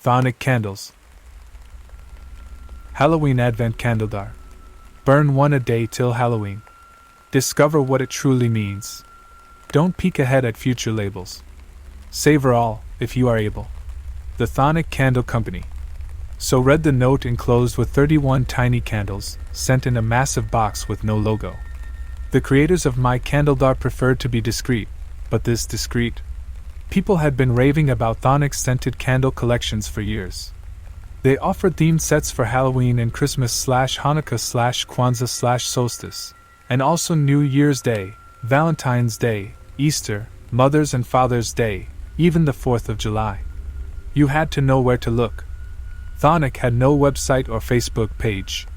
Chthonic Candles. Halloween Advent Candle Jar. Burn one a day till Halloween. Discover what it truly means. Don't peek ahead at future labels. Savor all, if you are able. The Chthonic Candle Company. So read the note enclosed with 31 tiny candles, sent in a massive box with no logo. The creators of my candle jar preferred to be discreet, but this discreet people had been raving about Chthonic scented candle collections for years. They offered themed sets for Halloween and Christmas/Hanukkah/Kwanzaa/Solstice, and also New Year's Day, Valentine's Day, Easter, Mother's and Father's Day, even the 4th of July. You had to know where to look. Chthonic had no website or Facebook page,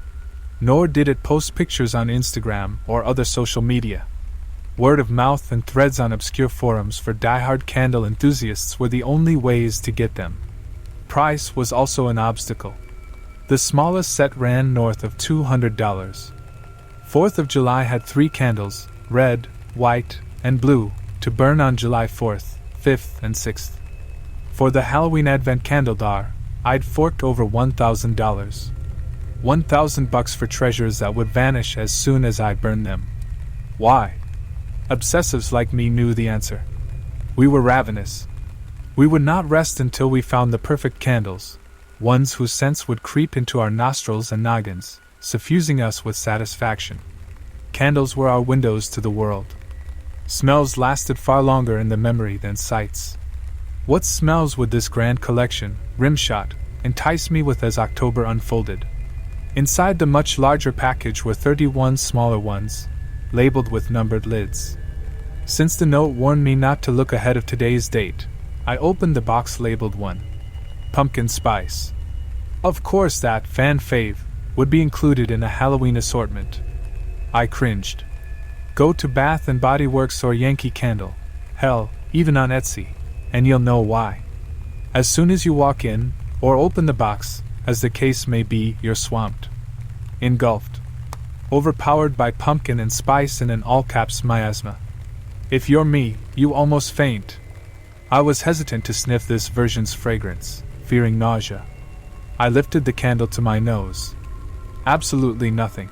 nor did it post pictures on Instagram or other social media. Word of mouth and threads on obscure forums for die-hard candle enthusiasts were the only ways to get them. Price was also an obstacle. The smallest set ran north of $200. 4th of July had 3 candles, red, white, and blue, to burn on July 4th, 5th, and 6th. For the Halloween Advent Candle Jar, I'd forked over $1,000. $1,000 for treasures that would vanish as soon as I burned them. Why? Obsessives like me knew the answer. We were ravenous. We would not rest until we found the perfect candles, ones whose scents would creep into our nostrils and noggins, suffusing us with satisfaction. Candles were our windows to the world. Smells lasted far longer in the memory than sights. What smells would this grand collection, rimshot, entice me with as October unfolded? Inside the much larger package were 31 smaller ones, labeled with numbered lids. Since the note warned me not to look ahead of today's date, I opened the box labeled 1. Pumpkin Spice. Of course that fan fave would be included in a Halloween assortment. I cringed. Go to Bath & Body Works or Yankee Candle, hell, even on Etsy, and you'll know why. As soon as you walk in, or open the box, as the case may be, you're swamped. Engulfed. Overpowered by pumpkin and spice in an all-caps miasma. If you're me, you almost faint. I was hesitant to sniff this version's fragrance, fearing nausea. I lifted the candle to my nose. Absolutely nothing.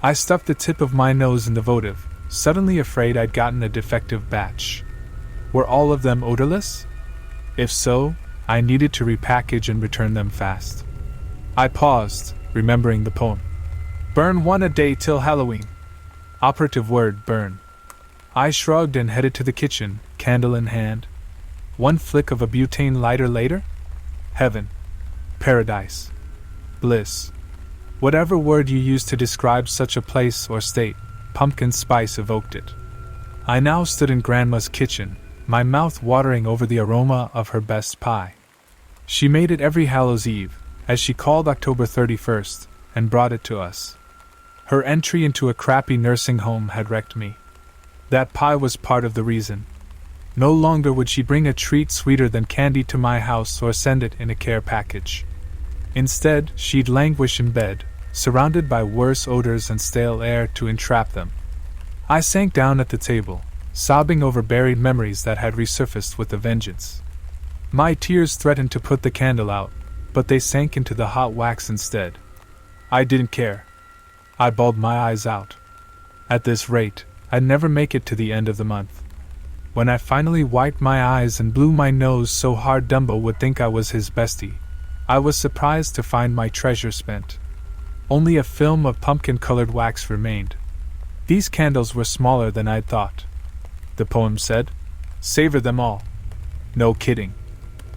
I stuffed the tip of my nose in the votive, suddenly afraid I'd gotten a defective batch. Were all of them odorless? If so, I needed to repackage and return them fast. I paused, remembering the poem. Burn one a day till Halloween. Operative word, burn. I shrugged and headed to the kitchen, candle in hand. One flick of a butane lighter later? Heaven. Paradise. Bliss. Whatever word you use to describe such a place or state, pumpkin spice evoked it. I now stood in Grandma's kitchen, my mouth watering over the aroma of her best pie. She made it every Hallows Eve, as she called October 31st, and brought it to us. Her entry into a crappy nursing home had wrecked me. That pie was part of the reason. No longer would she bring a treat sweeter than candy to my house or send it in a care package. Instead, she'd languish in bed, surrounded by worse odors and stale air to entrap them. I sank down at the table, sobbing over buried memories that had resurfaced with a vengeance. My tears threatened to put the candle out, but they sank into the hot wax instead. I didn't care. I bawled my eyes out. At this rate, I'd never make it to the end of the month. When I finally wiped my eyes and blew my nose so hard Dumbo would think I was his bestie, I was surprised to find my treasure spent. Only a film of pumpkin-colored wax remained. These candles were smaller than I'd thought. The poem said, savor them all. No kidding.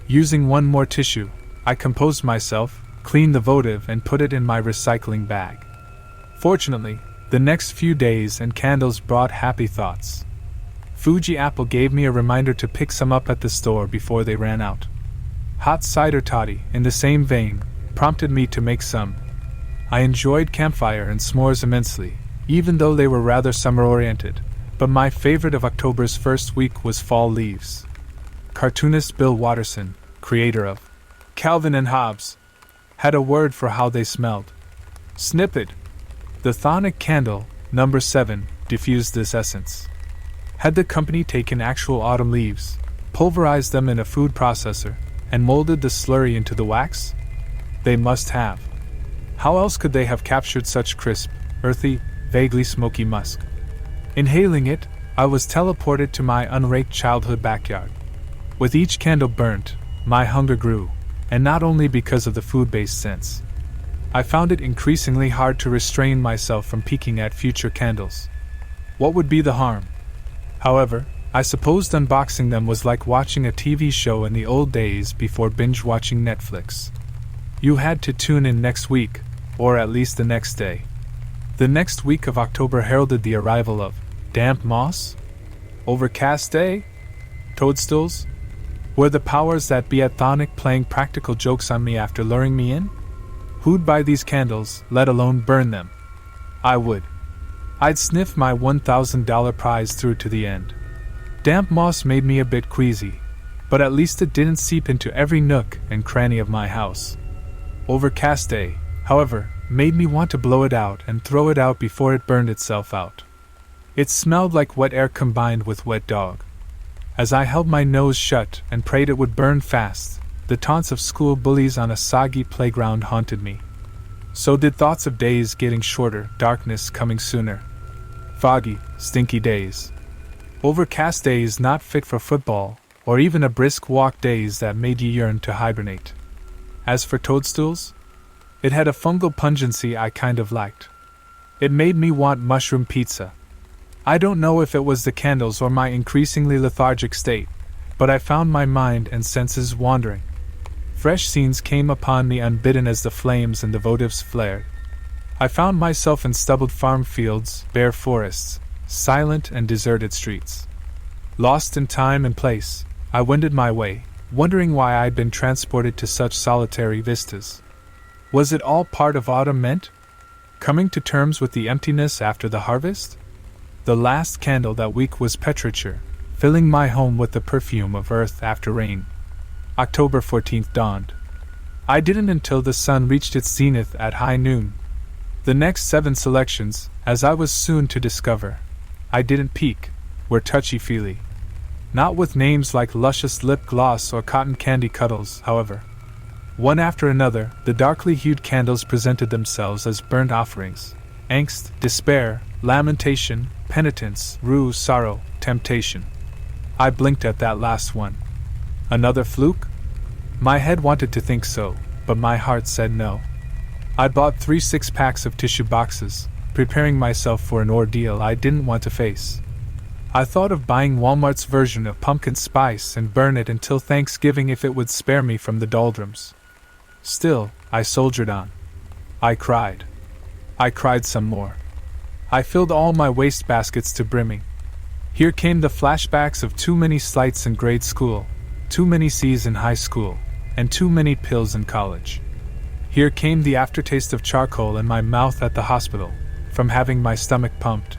Using one more tissue, I composed myself, cleaned the votive and put it in my recycling bag. Fortunately, the next few days and candles brought happy thoughts. Fuji Apple gave me a reminder to pick some up at the store before they ran out. Hot cider toddy, in the same vein, prompted me to make some. I enjoyed campfire and s'mores immensely, even though they were rather summer-oriented, but my favorite of October's first week was Fall Leaves. Cartoonist Bill Watterson, creator of Calvin and Hobbes, had a word for how they smelled. Snippet. The Chthonic Candle, number 7, diffused this essence. Had the company taken actual autumn leaves, pulverized them in a food processor, and molded the slurry into the wax? They must have. How else could they have captured such crisp, earthy, vaguely smoky musk? Inhaling it, I was teleported to my unraked childhood backyard. With each candle burnt, my hunger grew, and not only because of the food-based sense. I found it increasingly hard to restrain myself from peeking at future candles. What would be the harm? However, I supposed unboxing them was like watching a TV show in the old days before binge-watching Netflix. You had to tune in next week, or at least the next day. The next week of October heralded the arrival of damp moss? Overcast day? Toadstools? Were the powers that be at Thonic playing practical jokes on me after luring me in? Who'd buy these candles, let alone burn them? I would. I'd sniff my $1,000 prize through to the end. Damp moss made me a bit queasy, but at least it didn't seep into every nook and cranny of my house. Overcast day, however, made me want to blow it out and throw it out before it burned itself out. It smelled like wet air combined with wet dog. As I held my nose shut and prayed it would burn fast, the taunts of school bullies on a soggy playground haunted me. So did thoughts of days getting shorter, darkness coming sooner. Foggy, stinky days. Overcast days not fit for football, or even a brisk walk days that made you yearn to hibernate. As for toadstools, it had a fungal pungency I kind of liked. It made me want mushroom pizza. I don't know if it was the candles or my increasingly lethargic state, but I found my mind and senses wandering. Fresh scenes came upon me unbidden as the flames and the votives flared. I found myself in stubbled farm fields, bare forests, silent and deserted streets. Lost in time and place, I wended my way, wondering why I'd been transported to such solitary vistas. Was it all part of autumn meant? Coming to terms with the emptiness after the harvest? The last candle that week was petrichor, filling my home with the perfume of earth after rain. October 14th dawned. I didn't until the sun reached its zenith at high noon. The next 7 selections, as I was soon to discover, I didn't peek, were touchy-feely. Not with names like luscious lip gloss or cotton candy cuddles, however. One after another, the darkly hued candles presented themselves as burnt offerings. Angst, despair, lamentation, penitence, rue, sorrow, temptation. I blinked at that last one. Another fluke? My head wanted to think so, but my heart said no. I bought 3 6-packs of tissue boxes, preparing myself for an ordeal I didn't want to face. I thought of buying Walmart's version of pumpkin spice and burn it until Thanksgiving if it would spare me from the doldrums. Still, I soldiered on. I cried. I cried some more. I filled all my wastebaskets to brimming. Here came the flashbacks of too many slights in grade school, too many C's in high school, and too many pills in college. Here came the aftertaste of charcoal in my mouth at the hospital, from having my stomach pumped.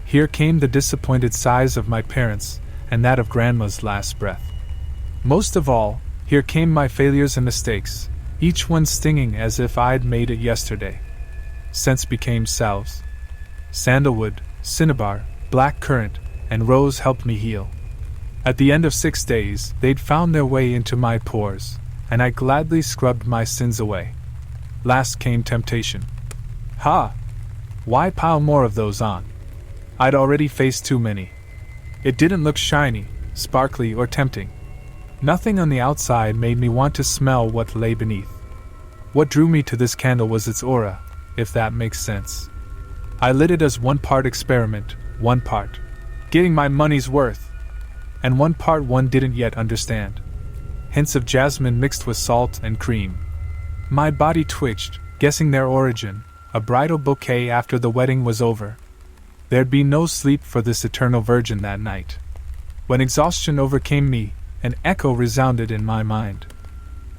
Here came the disappointed sighs of my parents, and that of Grandma's last breath. Most of all, here came my failures and mistakes, each one stinging as if I'd made it yesterday. Scents became salves. Sandalwood, cinnabar, black currant, and rose helped me heal. At the end of 6 days, they'd found their way into my pores, and I gladly scrubbed my sins away. Last came temptation. Ha! Why pile more of those on? I'd already faced too many. It didn't look shiny, sparkly, or tempting. Nothing on the outside made me want to smell what lay beneath. What drew me to this candle was its aura, if that makes sense. I lit it as one part experiment, one part getting my money's worth, and one part one didn't yet understand. Hints of jasmine mixed with salt and cream. My body twitched, guessing their origin, a bridal bouquet after the wedding was over. There'd be no sleep for this eternal virgin that night. When exhaustion overcame me, an echo resounded in my mind.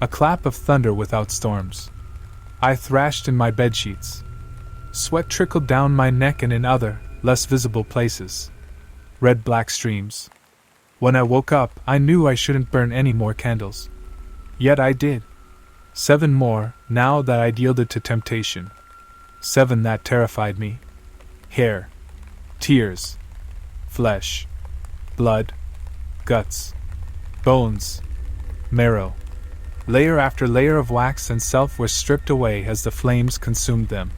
A clap of thunder without storms. I thrashed in my bedsheets. Sweat trickled down my neck and in other, less visible places. Red-black streams. When I woke up, I knew I shouldn't burn any more candles. Yet I did. 7 more, now that I'd yielded to temptation. 7 that terrified me. Hair. Tears. Flesh. Blood. Guts. Bones. Marrow. Layer after layer of wax and self were stripped away as the flames consumed them.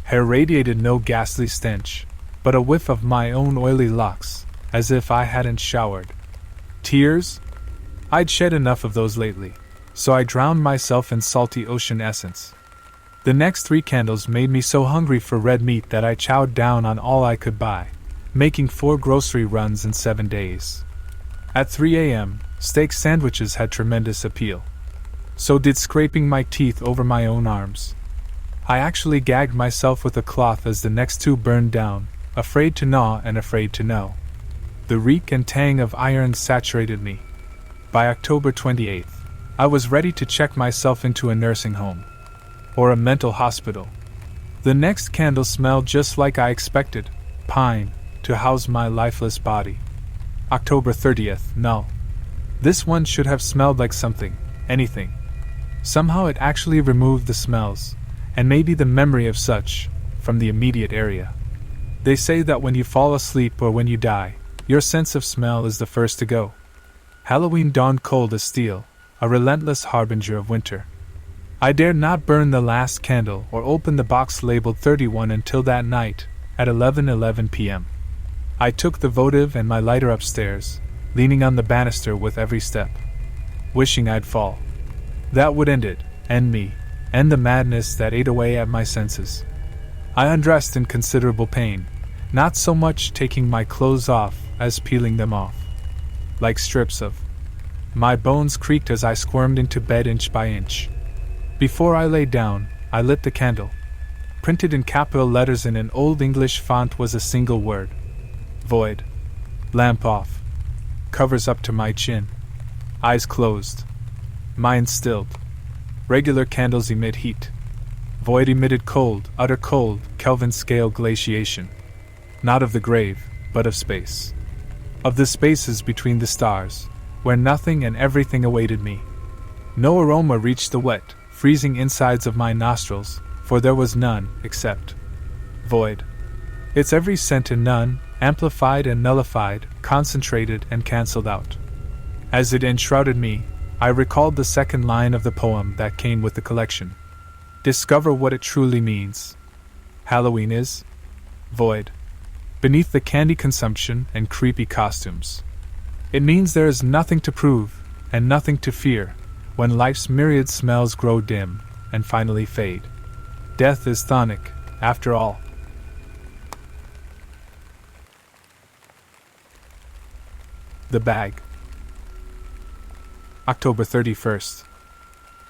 Hair radiated no ghastly stench, but a whiff of my own oily locks, as if I hadn't showered. Tears? I'd shed enough of those lately, so I drowned myself in salty ocean essence. The next 3 candles made me so hungry for red meat that I chowed down on all I could buy, making 4 grocery runs in 7 days. At 3 a.m., steak sandwiches had tremendous appeal. So did scraping my teeth over my own arms. I actually gagged myself with a cloth as the next 2 burned down, afraid to gnaw and afraid to know. The reek and tang of iron saturated me. By October 28th, I was ready to check myself into a nursing home. Or a mental hospital. The next candle smelled just like I expected, pine, to house my lifeless body. October 30th, no. This one should have smelled like something, anything. Somehow it actually removed the smells, and maybe the memory of such, from the immediate area. They say that when you fall asleep or when you die, your sense of smell is the first to go. Halloween dawned cold as steel, a relentless harbinger of winter. I dared not burn the last candle or open the box labeled 31 until that night, at 11:11 p.m. I took the votive and my lighter upstairs, leaning on the banister with every step, wishing I'd fall. That would end it, end me, end the madness that ate away at my senses. I undressed in considerable pain, not so much taking my clothes off as peeling them off. Like strips of. My bones creaked as I squirmed into bed inch by inch. Before I lay down, I lit the candle. Printed in capital letters in an Old English font was a single word. Void. Lamp off. Covers up to my chin. Eyes closed. Mind stilled. Regular candles emit heat. Void emitted cold, utter cold, Kelvin scale glaciation. Not of the grave, but of space. Of the spaces between the stars, where nothing and everything awaited me. No aroma reached the wet, freezing insides of my nostrils, for there was none except void. Its every scent in none, amplified and nullified, concentrated and cancelled out. As it enshrouded me, I recalled the second line of the poem that came with the collection. Discover what it truly means. Halloween is void. Beneath the candy consumption and creepy costumes. It means there is nothing to prove, and nothing to fear, when life's myriad smells grow dim, and finally fade. Death is thonic, after all. The Bag. October 31st.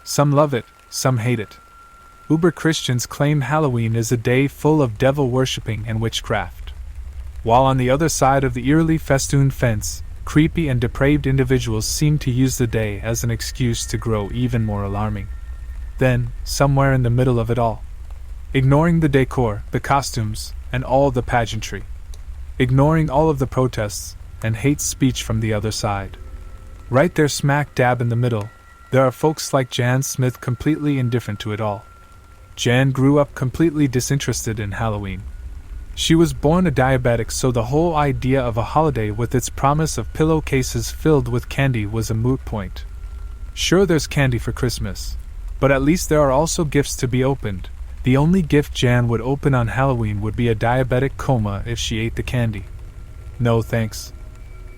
Some love it, some hate it. Uber Christians claim Halloween is a day full of devil worshipping and witchcraft. While on the other side of the eerily festooned fence, creepy and depraved individuals seem to use the day as an excuse to grow even more alarming. Then, somewhere in the middle of it all, ignoring the decor, the costumes, and all the pageantry, ignoring all of the protests and hate speech from the other side, right there smack dab in the middle, there are folks like Jan Smith completely indifferent to it all. Jan grew up completely disinterested in Halloween. She was born a diabetic, so the whole idea of a holiday with its promise of pillowcases filled with candy was a moot point. Sure, there's candy for Christmas, but at least there are also gifts to be opened. The only gift Jan would open on Halloween would be a diabetic coma if she ate the candy. No thanks.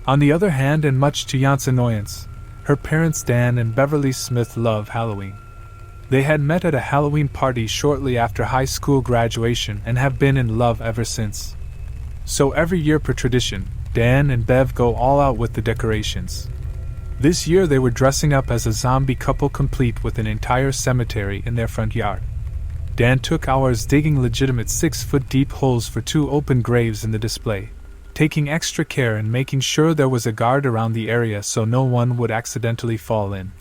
On the other hand, and much to Jan's annoyance, her parents Dan and Beverly Smith love Halloween. They had met at a Halloween party shortly after high school graduation and have been in love ever since. So every year per tradition, Dan and Bev go all out with the decorations. This year they were dressing up as a zombie couple complete with an entire cemetery in their front yard. Dan took hours digging legitimate 6-foot deep holes for 2 open graves in the display, taking extra care and making sure there was a guard around the area so no one would accidentally fall in.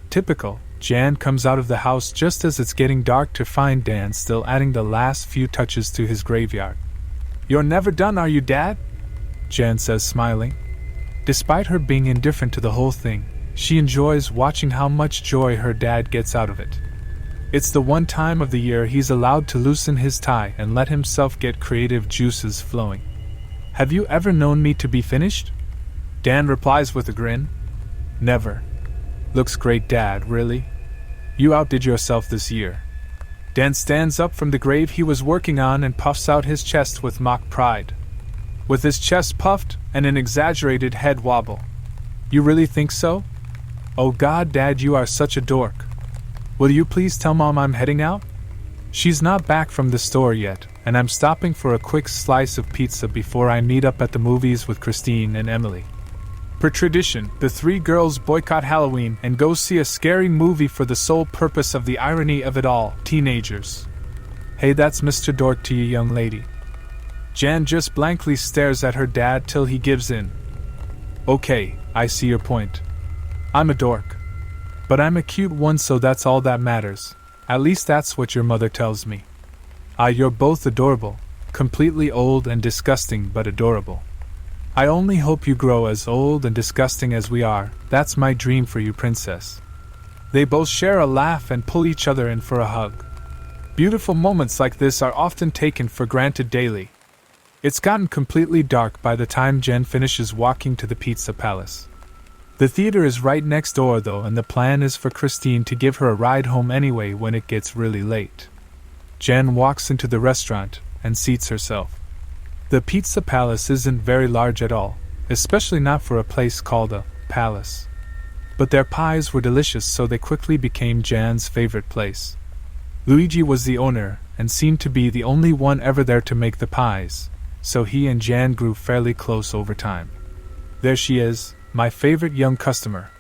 Typical. Jan comes out of the house just as it's getting dark to find Dan still adding the last few touches to his graveyard. "You're never done, are you, Dad?" Jan says, smiling. Despite her being indifferent to the whole thing, she enjoys watching how much joy her dad gets out of it. It's the one time of the year he's allowed to loosen his tie and let himself get creative juices flowing. "Have you ever known me to be finished?" Dan replies with a grin. "Never." Looks great, Dad, really? You outdid yourself this year. Dan stands up from the grave he was working on and puffs out his chest with mock pride. With his chest puffed and an exaggerated head wobble. You really think so? Oh God, Dad, you are such a dork. Will you please tell Mom I'm heading out? She's not back from the store yet, and I'm stopping for a quick slice of pizza before I meet up at the movies with Christine and Emily. Per tradition, the three girls boycott Halloween and go see a scary movie for the sole purpose of the irony of it all, teenagers. Hey, that's Mr. Dork to you, young lady. Jan just blankly stares at her dad till he gives in. Okay, I see your point. I'm a dork. But I'm a cute one, so that's all that matters. At least that's what your mother tells me. Ah, you're both adorable. Completely old and disgusting, but adorable. I only hope you grow as old and disgusting as we are. That's my dream for you, princess. They both share a laugh and pull each other in for a hug. Beautiful moments like this are often taken for granted daily. It's gotten completely dark by the time Jen finishes walking to the pizza palace. The theater is right next door though, and the plan is for Christine to give her a ride home anyway when it gets really late. Jen walks into the restaurant and seats herself. The pizza palace isn't very large at all, especially not for a place called a palace. But their pies were delicious, so they quickly became Jan's favorite place. Luigi was the owner and seemed to be the only one ever there to make the pies, so he and Jan grew fairly close over time. There she is, my favorite young customer.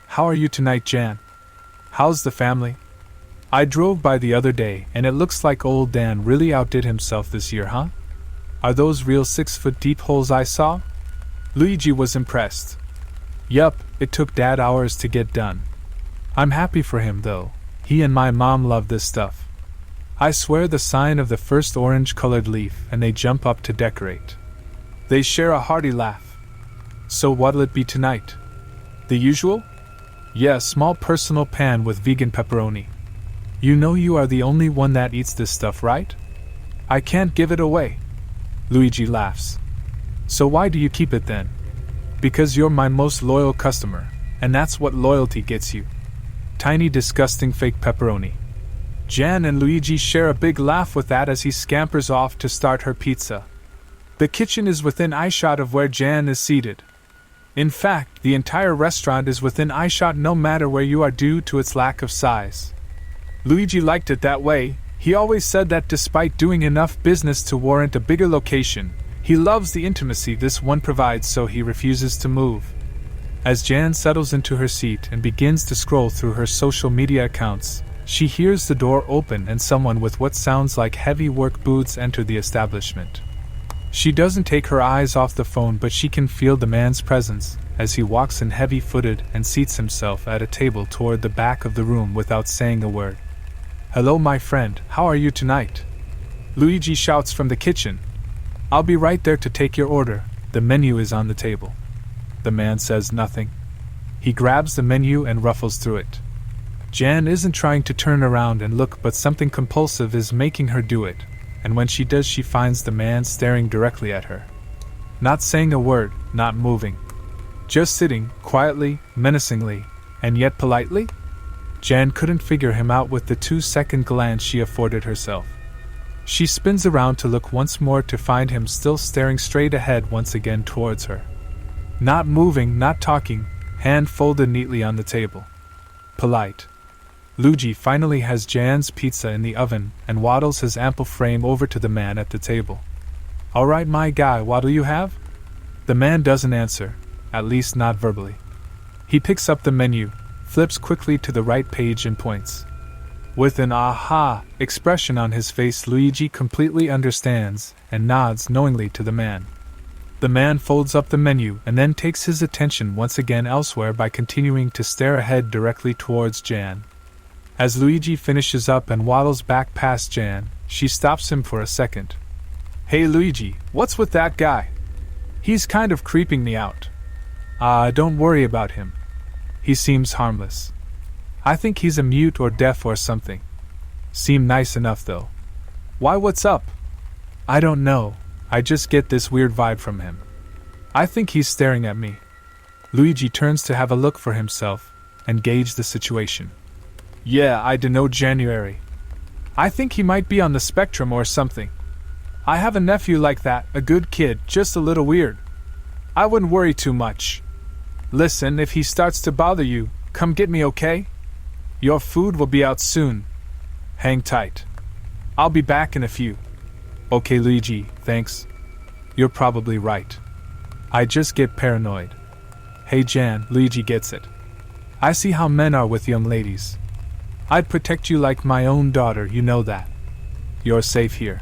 How are you tonight, Jan? How's the family? I drove by the other day and it looks like old Dan really outdid himself this year, huh? Are those real 6-foot deep holes I saw? Luigi was impressed. Yup, it took Dad hours to get done. I'm happy for him though. He and my mom love this stuff. I swear the sign of the first orange-colored leaf and they jump up to decorate. They share a hearty laugh. So what'll it be tonight? The usual? Yeah, small personal pan with vegan pepperoni. You know you are the only one that eats this stuff, right? I can't give it away. Luigi laughs. So why do you keep it then? Because you're my most loyal customer, and that's what loyalty gets you. Tiny disgusting fake pepperoni. Jan and Luigi share a big laugh with that as he scampers off to start her pizza. The kitchen is within eyeshot of where Jan is seated. In fact, the entire restaurant is within eyeshot no matter where you are due to its lack of size. Luigi liked it that way. He always said that despite doing enough business to warrant a bigger location, he loves the intimacy this one provides, so he refuses to move. As Jan settles into her seat and begins to scroll through her social media accounts, she hears the door open and someone with what sounds like heavy work boots enter the establishment. She doesn't take her eyes off the phone, but she can feel the man's presence as he walks in heavy-footed and seats himself at a table toward the back of the room without saying a word. Hello, my friend, how are you tonight? Luigi shouts from the kitchen. I'll be right there to take your order. The menu is on the table. The man says nothing. He grabs the menu and ruffles through it. Jan isn't trying to turn around and look, but something compulsive is making her do it, and when she does, she finds the man staring directly at her. Not saying a word, not moving. Just sitting, quietly, menacingly, and yet politely? Jan couldn't figure him out with the 2-second glance she afforded herself. She spins around to look once more to find him still staring straight ahead once again towards her. Not moving, not talking, hand folded neatly on the table. Polite. Luigi finally has Jan's pizza in the oven and waddles his ample frame over to the man at the table. Alright, my guy, what'll you have? The man doesn't answer, at least not verbally. He picks up the menu, flips quickly to the right page and points. With an aha expression on his face, Luigi completely understands and nods knowingly to the man. The man folds up the menu and then takes his attention once again elsewhere by continuing to stare ahead directly towards Jan. As Luigi finishes up and waddles back past Jan, she stops him for a second. Hey Luigi, what's with that guy? He's kind of creeping me out. Don't worry about him. He seems harmless. I think he's a mute or deaf or something. Seem nice enough though. Why, what's up? I don't know, I just get this weird vibe from him. I think he's staring at me. Luigi turns to have a look for himself, and gauge the situation. Yeah, I dunno, January. I think he might be on the spectrum or something. I have a nephew like that, a good kid, just a little weird. I wouldn't worry too much. Listen, if he starts to bother you, come get me, okay? Your food will be out soon. Hang tight. I'll be back in a few. Okay, Luigi, thanks. You're probably right. I just get paranoid. Hey Jan, Luigi gets it. I see how men are with young ladies. I'd protect you like my own daughter, you know that. You're safe here.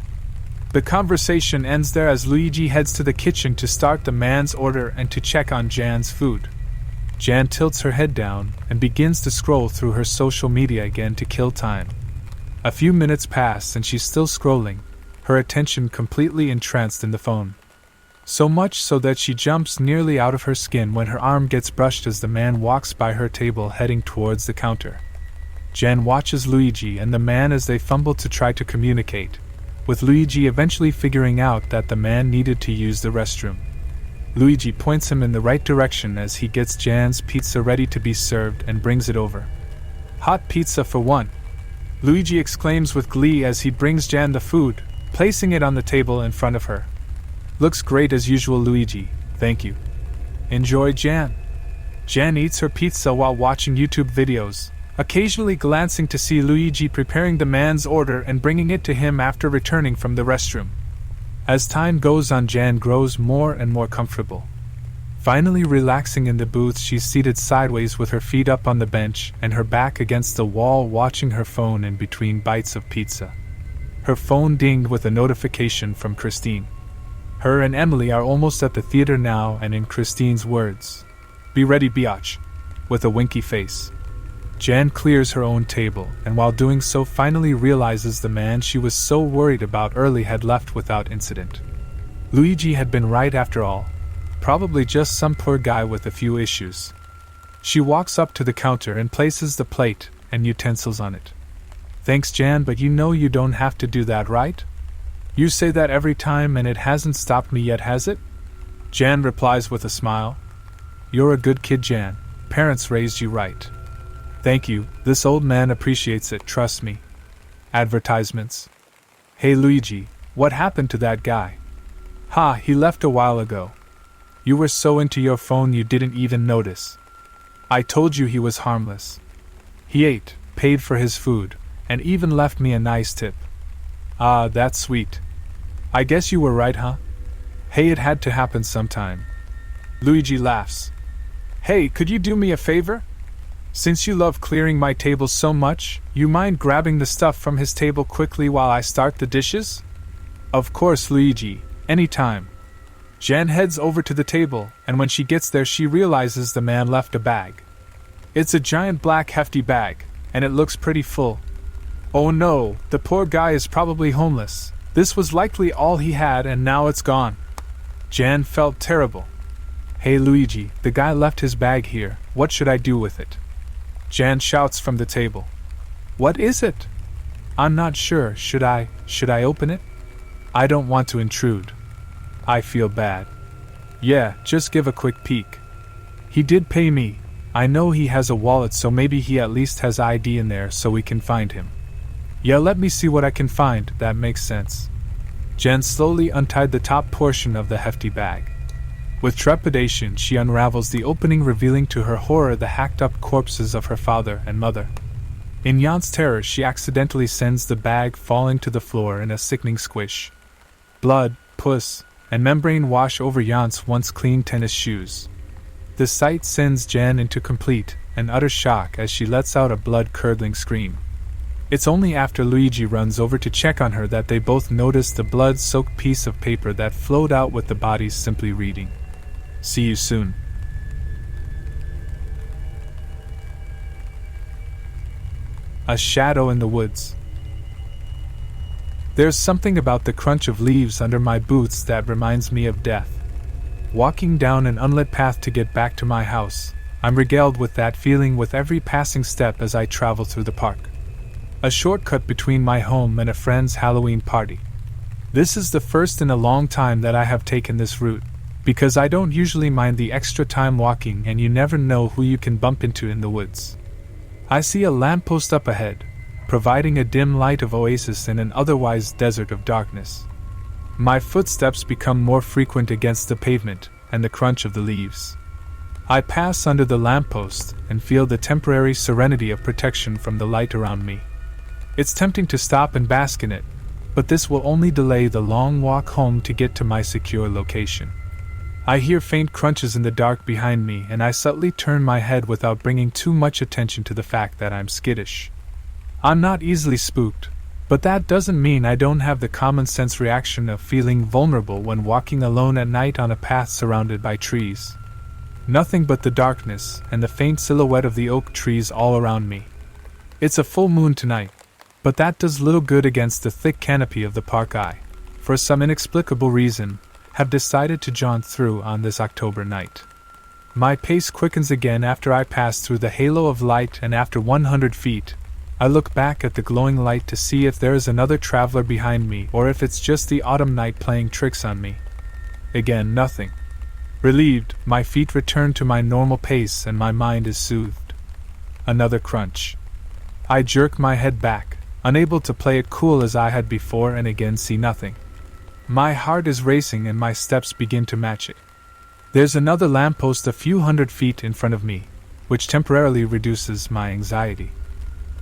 The conversation ends there as Luigi heads to the kitchen to start the man's order and to check on Jan's food. Jan tilts her head down and begins to scroll through her social media again to kill time. A few minutes pass and she's still scrolling, her attention completely entranced in the phone. So much so that she jumps nearly out of her skin when her arm gets brushed as the man walks by her table heading towards the counter. Jan watches Luigi and the man as they fumble to try to communicate, with Luigi eventually figuring out that the man needed to use the restroom. Luigi points him in the right direction as he gets Jan's pizza ready to be served and brings it over. Hot pizza for one, Luigi exclaims with glee as he brings Jan the food, placing it on the table in front of her. Looks great as usual, Luigi, thank you. Enjoy, Jan. Jan eats her pizza while watching YouTube videos, occasionally glancing to see Luigi preparing the man's order and bringing it to him after returning from the restroom. As time goes on, Jan grows more and more comfortable. Finally relaxing in the booth, she's seated sideways with her feet up on the bench and her back against the wall, watching her phone in between bites of pizza. Her phone dinged with a notification from Christine. Her and Emily are almost at the theater now, and in Christine's words, "Be ready, biatch," with a winky face. Jan clears her own table, and while doing so finally realizes the man she was so worried about early had left without incident. Luigi had been right after all. Probably just some poor guy with a few issues. She walks up to the counter and places the plate and utensils on it. Thanks, Jan, but you know you don't have to do that, right? You say that every time and it hasn't stopped me yet, has it? Jan replies with a smile. You're a good kid, Jan. Parents raised you right. Thank you, this old man appreciates it, trust me. Advertisements. Hey Luigi, what happened to that guy? Ha, he left a while ago. You were so into your phone you didn't even notice. I told you he was harmless. He ate, paid for his food, and even left me a nice tip. Ah, that's sweet. I guess you were right, huh? Hey, it had to happen sometime. Luigi laughs. Hey, could you do me a favor? Since you love clearing my table so much, you mind grabbing the stuff from his table quickly while I start the dishes? Of course, Luigi, anytime. Jan heads over to the table, and when she gets there she realizes the man left a bag. It's a giant black hefty bag, and it looks pretty full. Oh no, the poor guy is probably homeless. This was likely all he had and now it's gone. Jan felt terrible. Hey Luigi, the guy left his bag here, what should I do with it? Jan shouts from the table. What is it? I'm not sure, should I open it? I don't want to intrude. I feel bad. Yeah, just give a quick peek. He did pay me. I know he has a wallet, so maybe he at least has ID in there so we can find him. Yeah, let me see what I can find, that makes sense. Jan slowly untied the top portion of the hefty bag. With trepidation, she unravels the opening, revealing to her horror the hacked-up corpses of her father and mother. In Jan's terror, she accidentally sends the bag falling to the floor in a sickening squish. Blood, pus, and membrane wash over Jan's once clean tennis shoes. The sight sends Jan into complete and utter shock as she lets out a blood-curdling scream. It's only after Luigi runs over to check on her that they both notice the blood-soaked piece of paper that flowed out with the bodies, simply reading, "See you soon." A shadow in the woods. There's something about the crunch of leaves under my boots that reminds me of death. Walking down an unlit path to get back to my house, I'm regaled with that feeling with every passing step as I travel through the park. A shortcut between my home and a friend's Halloween party. This is the first in a long time that I have taken this route. because I don't usually mind the extra time walking and you never know who you can bump into in the woods. I see a lamppost up ahead, providing a dim light of oasis in an otherwise desert of darkness. My footsteps become more frequent against the pavement and the crunch of the leaves. I pass under the lamppost and feel the temporary serenity of protection from the light around me. It's tempting to stop and bask in it, but this will only delay the long walk home to get to my secure location. I hear faint crunches in the dark behind me, and I subtly turn my head without bringing too much attention to the fact that I'm skittish. I'm not easily spooked, but that doesn't mean I don't have the common sense reaction of feeling vulnerable when walking alone at night on a path surrounded by trees. Nothing but the darkness and the faint silhouette of the oak trees all around me. It's a full moon tonight, but that does little good against the thick canopy of the park I, for some inexplicable reason, have decided to jaunt through on this October night. My pace quickens again after I pass through the halo of light, and after 100 feet, I look back at the glowing light to see if there is another traveler behind me or if it's just the autumn night playing tricks on me. Again, nothing. Relieved, my feet return to my normal pace and my mind is soothed. Another crunch. I jerk my head back, unable to play it cool as I had before, and again see nothing. My heart is racing and my steps begin to match it. There's another lamppost a few hundred feet in front of me, which temporarily reduces my anxiety.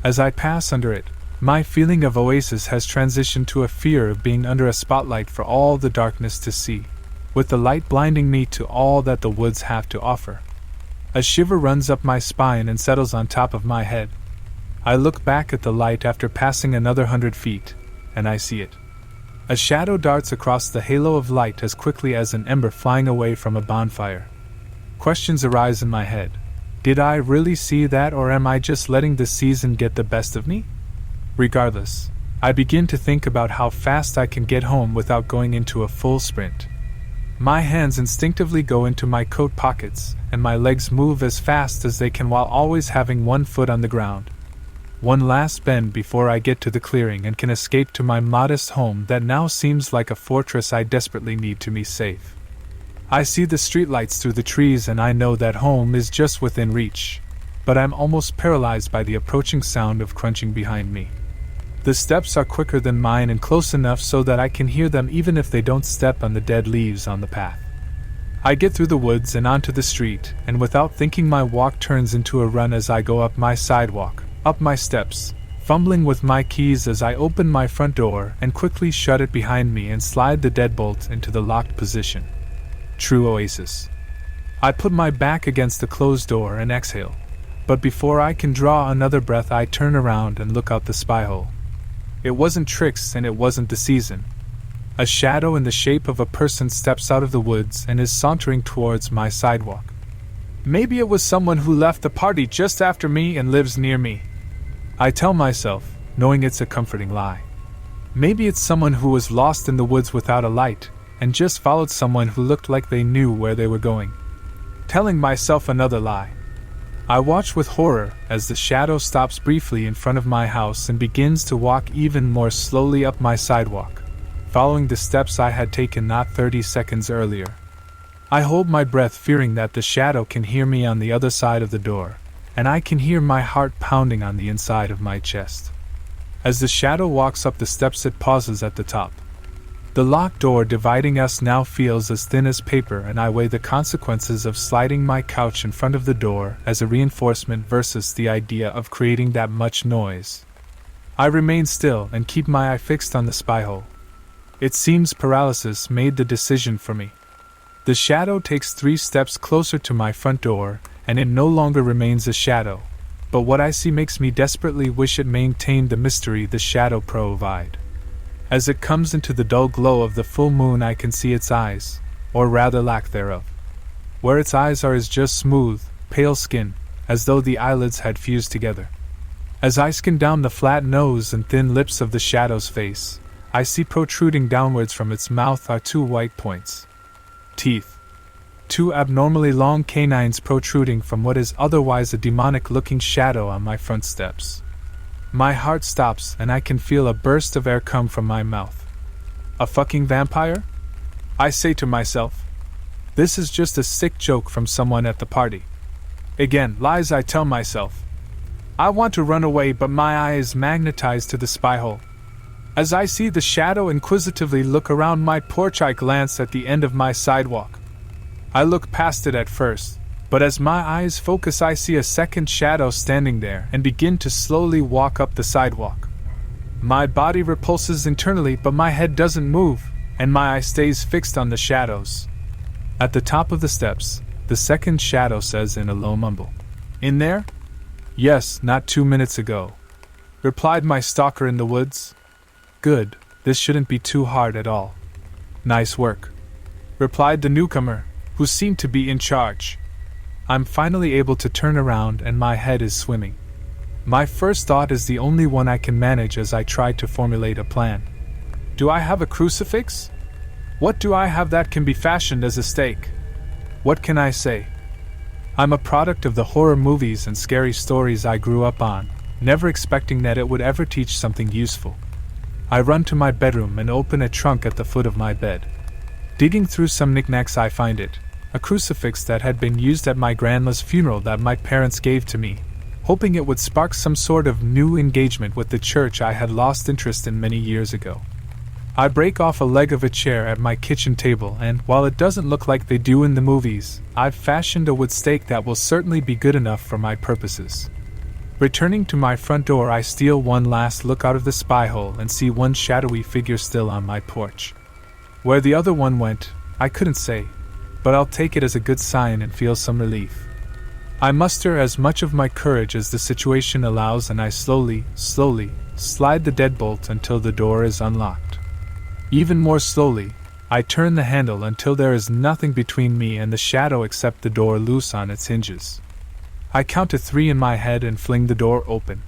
As I pass under it, my feeling of oasis has transitioned to a fear of being under a spotlight for all the darkness to see, with the light blinding me to all that the woods have to offer. A shiver runs up my spine and settles on top of my head. I look back at the light after passing another 100 feet, and I see it. A shadow darts across the halo of light as quickly as an ember flying away from a bonfire. Questions arise in my head. Did I really see that, or am I just letting the season get the best of me? Regardless, I begin to think about how fast I can get home without going into a full sprint. My hands instinctively go into my coat pockets, and my legs move as fast as they can while always having one foot on the ground. One last bend before I get to the clearing and can escape to my modest home that now seems like a fortress I desperately need to be safe. I see the streetlights through the trees and I know that home is just within reach, but I'm almost paralyzed by the approaching sound of crunching behind me. The steps are quicker than mine and close enough so that I can hear them even if they don't step on the dead leaves on the path. I get through the woods and onto the street, and without thinking my walk turns into a run as I go up my sidewalk, up my steps, fumbling with my keys as I open my front door and quickly shut it behind me and slide the deadbolt into the locked position. True oasis. I put my back against the closed door and exhale, but before I can draw another breath I turn around and look out the spy hole. It wasn't tricks and it wasn't the season. A shadow in the shape of a person steps out of the woods and is sauntering towards my sidewalk. Maybe it was someone who left the party just after me and lives near me. I tell myself, knowing it's a comforting lie. Maybe it's someone who was lost in the woods without a light, and just followed someone who looked like they knew where they were going. Telling myself another lie. I watch with horror as the shadow stops briefly in front of my house and begins to walk even more slowly up my sidewalk, following the steps I had taken not 30 seconds earlier. I hold my breath, fearing that the shadow can hear me on the other side of the door, and I can hear my heart pounding on the inside of my chest. As the shadow walks up the steps, it pauses at the top. The locked door dividing us now feels as thin as paper, and I weigh the consequences of sliding my couch in front of the door as a reinforcement versus the idea of creating that much noise. I remain still and keep my eye fixed on the spy hole. It seems paralysis made the decision for me. The shadow takes 3 steps closer to my front door, and it no longer remains a shadow, but what I see makes me desperately wish it maintained the mystery the shadow provided. As it comes into the dull glow of the full moon, I can see its eyes, or rather lack thereof. Where its eyes are is just smooth, pale skin, as though the eyelids had fused together. As I scan down the flat nose and thin lips of the shadow's face, I see protruding downwards from its mouth are 2 white points. Teeth. 2 abnormally long canines protruding from what is otherwise a demonic-looking shadow on my front steps. My heart stops and I can feel a burst of air come from my mouth. A fucking vampire? I say to myself. This is just a sick joke from someone at the party. Again, lies I tell myself. I want to run away, but my eye is magnetized to the spy hole. As I see the shadow inquisitively look around my porch, I glance at the end of my sidewalk. I look past it at first, but as my eyes focus, I see a second shadow standing there and begin to slowly walk up the sidewalk. My body repulses internally, but my head doesn't move, and my eye stays fixed on the shadows. At the top of the steps, the second shadow says in a low mumble, "In there?" "Yes, not 2 minutes ago," replied my stalker in the woods. "Good, this shouldn't be too hard at all." "Nice work," replied the newcomer, who seemed to be in charge. I'm finally able to turn around and my head is swimming. My first thought is the only one I can manage as I try to formulate a plan. Do I have a crucifix? What do I have that can be fashioned as a stake? What can I say? I'm a product of the horror movies and scary stories I grew up on, never expecting that it would ever teach something useful. I run to my bedroom and open a trunk at the foot of my bed. Digging through some knickknacks, I find it, a crucifix that had been used at my grandma's funeral that my parents gave to me, hoping it would spark some sort of new engagement with the church I had lost interest in many years ago. I break off a leg of a chair at my kitchen table, and while it doesn't look like they do in the movies, I've fashioned a wood stake that will certainly be good enough for my purposes. Returning to my front door, I steal one last look out of the spy hole and see one shadowy figure still on my porch. Where the other one went, I couldn't say, but I'll take it as a good sign and feel some relief. I muster as much of my courage as the situation allows, and I slowly slide the deadbolt until the door is unlocked. Even more slowly, I turn the handle until there is nothing between me and the shadow except the door loose on its hinges. I count to 3 in my head and fling the door open.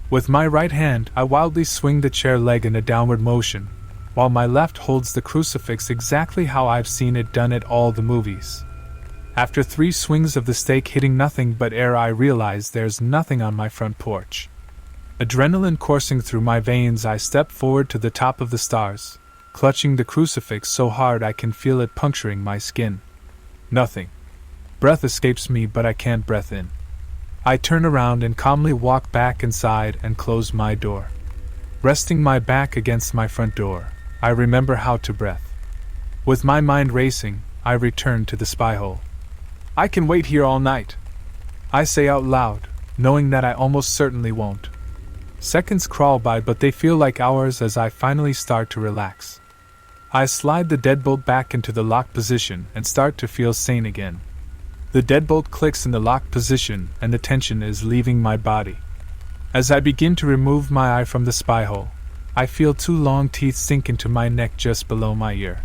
With my right hand, I wildly swing the chair leg in a downward motion, while my left holds the crucifix exactly how I've seen it done at all the movies. After 3 swings of the stake hitting nothing but air, I realize there's nothing on my front porch. Adrenaline coursing through my veins, I step forward to the top of the stars, clutching the crucifix so hard I can feel it puncturing my skin. Nothing. Breath escapes me, but I can't breathe in. I turn around and calmly walk back inside and close my door. Resting my back against my front door, I remember how to breathe. With my mind racing, I return to the spy hole. I can wait here all night, I say out loud, knowing that I almost certainly won't. Seconds crawl by, but they feel like hours as I finally start to relax. I slide the deadbolt back into the locked position and start to feel sane again. The deadbolt clicks in the locked position and the tension is leaving my body. As I begin to remove my eye from the spy hole, I feel 2 long teeth sink into my neck just below my ear.